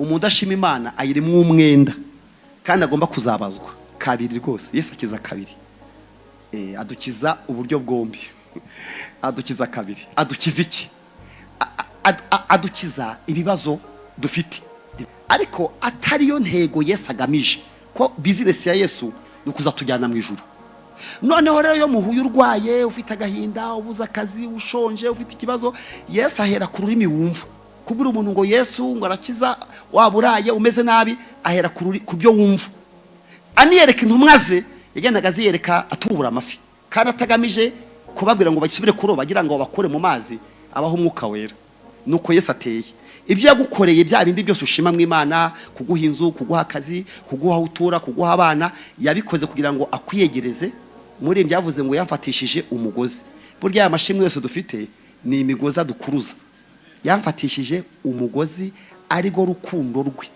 umuntu ashima Imana ayirimo umwenda kandi agomba kuzabazwa kabiri rwose. Yesu akiza kabiri. Adukiza uburyo bwombi. Adukiza kabiri. Adukiza iki? Adukiza ibibazo dufite, ariko atari yo ntego Yesu agamije. Ko business ya Yesu ni kuzatujyana mu ijuru. Noneho rero yo muhuye urwaye, ufite agahinda, ubuza akazi, ushonje, ufite ikibazo, Yesu ahera ku rurimi wumva. Kubwira umuntu ngo Yesu ngo arakiza, waburaye umeze nabi, ahera ku byo wumva. Aniyereka intumwa ze yagendaga ziyereka atubura amafi, kandi atagamije kubabwira ngo basubire kuroba bagira ngo bakore mu mazi, abaho umwuka wera. Nuko Yesu ateye. Ibyo yagukoreye bya bindi byose ushima mu Imana, kuguha inzu, kuguha akazi, kuguha utura, kuguha abana, yabikoze kugira ngo akwiyegereze. Muri byavuze ngo yamfatishije umugozi. Burya amashimwe yose dufite ni imigozi adukuruza. Yamfatishije umugozi ari go rukundo rwe.